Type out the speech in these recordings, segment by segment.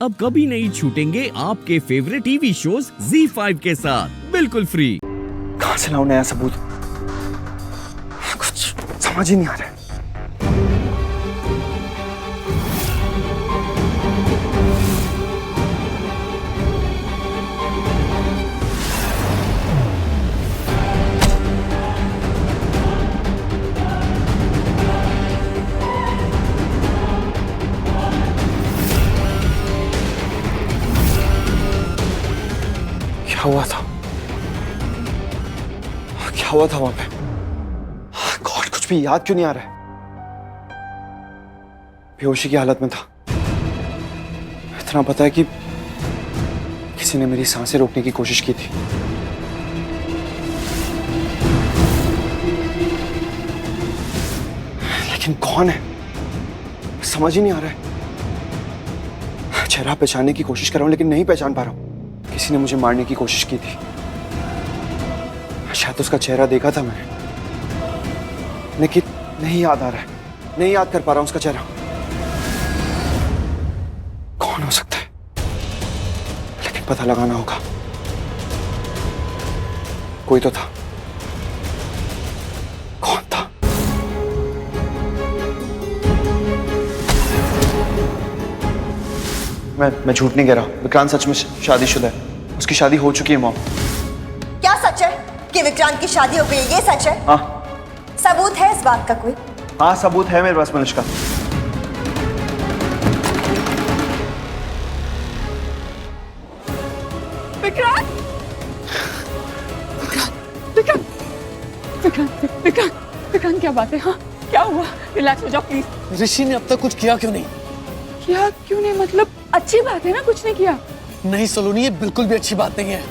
अब कभी नहीं छूटेंगे आपके फेवरेट टीवी शोज ZEE5 के साथ बिल्कुल फ्री। कहां से लाऊं नया सबूत? कुछ समझ ही नहीं आ रहा है। क्या हुआ था? क्या हुआ था वहां पे? गॉड, कुछ भी याद क्यों नहीं आ रहा है? बेहोशी की हालत में था। इतना पता है कि किसी ने मेरी सांसें रोकने की कोशिश की थी। लेकिन कौन है? समझ ही नहीं आ रहा है। चेहरा पहचानने की कोशिश कर रहा हूं लेकिन नहीं पहचान पा रहा हूं। किसी ने मुझे मारने की कोशिश की थी। शायद उसका चेहरा देखा था मैंने, लेकिन नहीं याद आ रहा है। नहीं याद कर पा रहा हूं उसका चेहरा। कौन हो सकता है? लेकिन पता लगाना होगा। कोई तो था। कौन था? मैं झूठ नहीं कह रहा। विक्रांत सच में शादीशुदा है। उसकी शादी हो चुकी है मॉम। क्या सच है कि विक्रांत की शादी हो गई? ये सच है? हाँ। सबूत है इस बात का कोई? हाँ, सबूत है मेरे पास मनुष्का। विक्रांत! विक्रांत! विक्रांत! विक्रांत! विक्रांत, क्या बात है? हाँ, क्या हुआ? रिलैक्स हो जाओ प्लीज। ऋषि ने अब तक कुछ किया क्यों नहीं? क्या क्यों नहीं? मतलब अच्छी बात है ना, कुछ नहीं किया। नहीं सलोनी, ये बिल्कुल भी अच्छी बात नहीं है।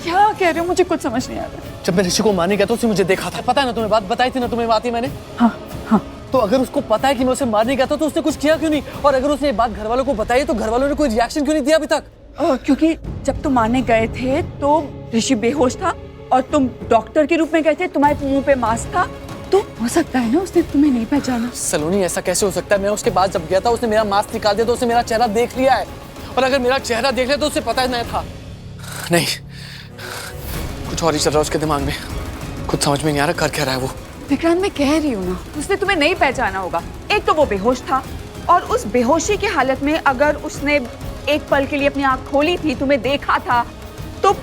क्या कह रहे हो? मुझे कुछ समझ नहीं आ रहा। जब मैं ऋषि को मारने गया तो उसने मुझे देखा था। पता है ना तुम्हें, बात बताई थी ना तुम्हें, बात ही मैंने। हाँ हाँ। तो अगर उसको पता है कि मैं उसे मारने गया था तो उसने कुछ किया क्यों नहीं? और अगर उसने ये बात घर वालों को बताई तो घर वालों ने कोई रिएक्शन क्यों नहीं दिया अभी तक? क्योंकि जब तुम मारने गए थे तो ऋषि बेहोश था और तुम डॉक्टर के रूप में गए थे, तुम्हारे मुंह पे मास्क था, तो हो सकता है ना उसने तुम्हें नहीं पहचाना। सलोनी, ऐसा कैसे हो सकता है? मैं उसके बाद जब गया था उसने मेरा मास्क निकाल दिया तो उसने मेरा चेहरा देख लिया है। और अगर मेरा चेहरा देख लिया तो उसे पता नहीं था। नहीं, कुछ और ही चल रहा है उसके दिमाग में। कुछ समझ में नहीं आ रहा कर क्या रहा है वो। विक्रांत, मैं कह रही हूँ ना, उसने तुम्हें नहीं पहचाना होगा। एक तो वो बेहोश था, और उस बेहोशी की हालत में अगर उसने एक पल के लिए अपनी आंख खोली थी, तुम्हें देखा था, तो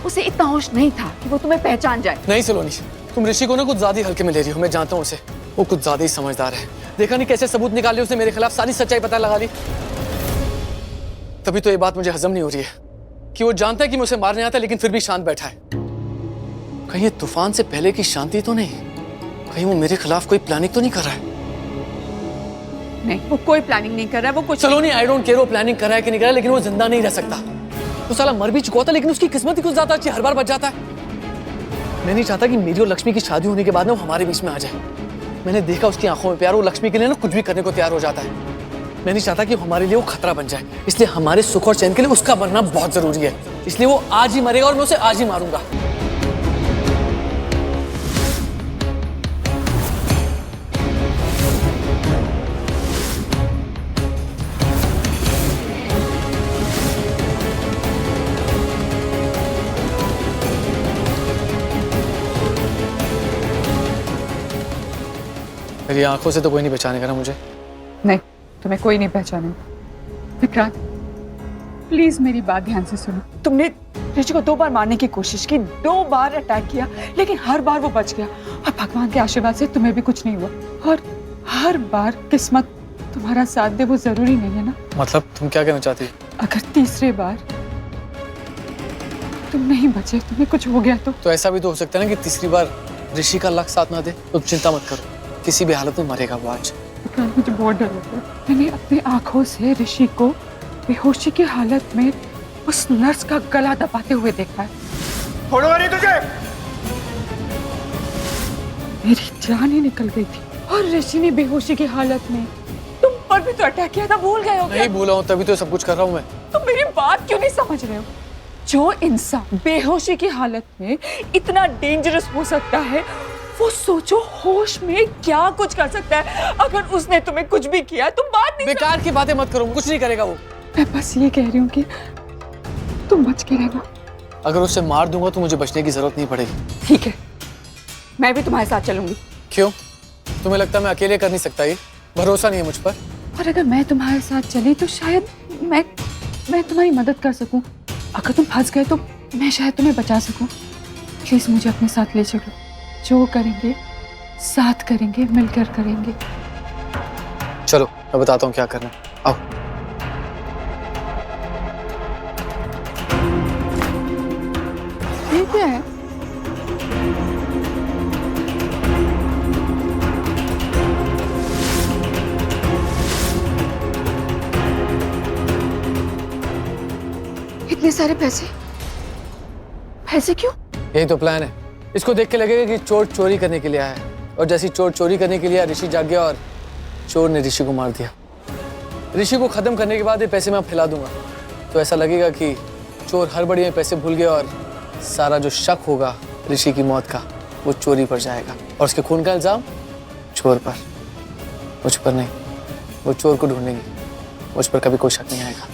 उसे इतना होश नहीं था कि वो तुम्हें पहचान जाए। नहीं सलोनी, तुम ऋषि को ना कुछ ज्यादा ही हल्के में ले रही हो। मैं जानता हूँ उसे, वो कुछ ज्यादा ही समझदार है। देखा नहीं कैसे सबूत निकाले उसने मेरे खिलाफ, सारी सच्चाई पता लगा ली। तभी तो ये बात मुझे हजम नहीं हो रही है कि वो जानता है कि मैं उसे मारने आता है लेकिन फिर भी शांत बैठा है। कहीं ये तूफान से पहले की शांति तो नहीं? कहीं वो मेरे खिलाफ कोई प्लानिंग तो नहीं कर रहा है? नहीं, वो कोई प्लानिंग नहीं कर रहा है। वो कुछ सलोनी, आई डोंट केयर वो प्लानिंग कर रहा है कि नहीं कर रहा है, लेकिन वो जिंदा नहीं रह सकता। वो साला मर भी चुका होता लेकिन उसकी किस्मत ही कुछ ज्यादा अच्छी, हर बार बच जाता है। मैं नहीं चाहता कि मेरी और लक्ष्मी की शादी होने के बाद ना वो हमारे बीच में आ जाए। मैंने देखा उसकी आंखों में प्यार, वो लक्ष्मी के लिए ना कुछ भी करने को तैयार हो जाता है। मैं नहीं चाहता कि हमारे लिए वो खतरा बन जाए, इसलिए हमारे सुख और चैन के लिए उसका मरना बहुत जरूरी है। इसलिए वो आज ही मरेगा और मैं उसे आज ही मारूंगा। मेरी आंखों से तो कोई नहीं पहचानेगा ना मुझे। नहीं, तुम्हें कोई नहीं पहचाने। विक्रांत, प्लीज मेरी बात ध्यान से सुनो। तुमने ऋषि को 2 बार मारने की कोशिश की, 2 बार अटैक किया, लेकिन हर बार वो बच गया। और भगवान के आशीर्वाद से तुम्हें भी कुछ नहीं हुआ। और हर बार किस्मत तुम्हारा साथ दे, वो जरूरी नहीं है ना। मतलब तुम क्या कहना चाहती हो? अगर तीसरे बार तुम नहीं बचे, तुम्हें कुछ हो गया तो ऐसा भी तो हो सकता है ना कि तीसरी बार ऋषि का लक साथ ना दे। तुम चिंता मत करो, किसी भी हालत में मरेगा वो आज। मुझे बहुत डर लगता है। मैंने अपनी आंखों से ऋषि को बेहोशी की हालत में उस नर्स का गला दबाते हुए देखा है। छोड़ूंगा नहीं तुझे। मेरी जान ही निकल गई थी। और ऋषि ने बेहोशी की हालत में तुम पर भी तो अटैक किया था, भूल गए हो क्या? नहीं भूला हूँ, तभी तो सब कुछ कर रहा हूँ मैं। तुम मेरी बात क्यों नहीं समझ रहे हो? जो इंसान बेहोशी की हालत में इतना डेंजरस हो सकता है, वो सोचो होश में क्या कुछ कर सकता है। अगर उसने तुम्हें कुछ भी किया तो बात नहीं। बेकार की बातें मत करो, कुछ नहीं करेगा वो। मैं बस ये कह रही हूँ कि तुम बच के रहना। अगर उसे मार दूंगा तो मुझे बचने की जरूरत नहीं पड़ेगी। ठीक है, मैं भी तुम्हारे साथ चलूंगी। क्यों? तुम्हें लगता है मैं अकेले कर नहीं सकता ये? भरोसा नहीं है मुझ पर? और अगर मैं तुम्हारे साथ चली तो शायद मैं तुम्हारी मदद कर सकूं। अगर तुम फंस गए तो मैं शायद तुम्हें बचा सकूं। प्लीज मुझे अपने साथ ले चलो। जो करेंगे साथ करेंगे, मिलकर करेंगे। चलो मैं बताता हूँ क्या करना है। आओ। ये क्या है? इतने सारे पैसे क्यों? यही तो प्लान है। इसको देख के लगेगा कि चोर चोरी करने के लिए आया है, और जैसी चोर चोरी करने के लिए आया, ऋषि जाग गया और चोर ने ऋषि को मार दिया। ऋषि को खत्म करने के बाद ये पैसे मैं फैला दूंगा, तो ऐसा लगेगा कि चोर हड़बड़ी में पैसे भूल गया और सारा जो शक होगा ऋषि की मौत का वो चोरी पर जाएगा, और उसके खून का इल्जाम चोर पर, मुझ पर नहीं। वो चोर को ढूंढेंगे, मुझ पर कभी कोई शक नहीं आएगा।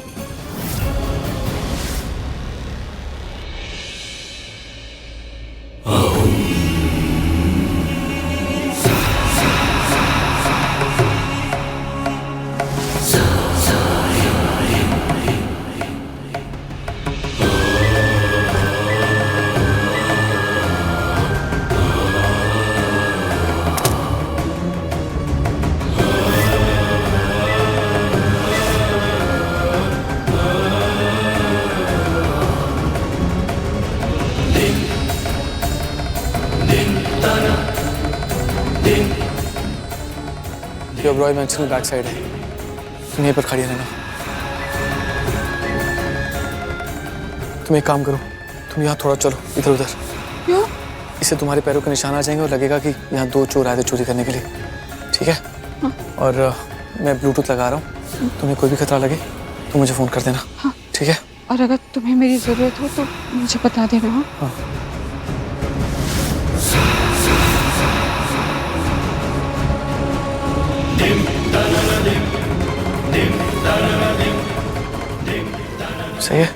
ये ओबरॉय मैंशन की बैक साइड है, तुम यहीं पर खड़ी रहना। तुम एक काम करो, तुम यहाँ थोड़ा चलो इधर उधर। क्यों? इससे तुम्हारे पैरों के निशान आ जाएंगे और लगेगा कि यहाँ दो चोर आए थे चोरी करने के लिए। ठीक है? हाँ। और मैं ब्लूटूथ लगा रहा हूँ, तुम्हें कोई भी खतरा लगे तो मुझे फोन कर देना। हाँ। ठीक है? और अगर तुम्हें मेरी जरूरत हो तो मुझे बता देना। हाँ? हाँ। सही है।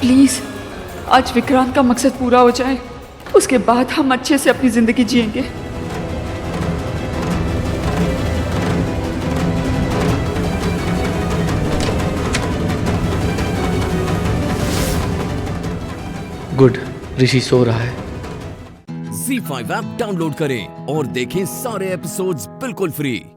प्लीज आज विक्रांत का मकसद पूरा हो जाए, उसके बाद हम अच्छे से अपनी जिंदगी जिएंगे। गुड, ऋषि सो रहा है। Z5 ऐप डाउनलोड करें और देखें सारे एपिसोड्स बिल्कुल फ्री।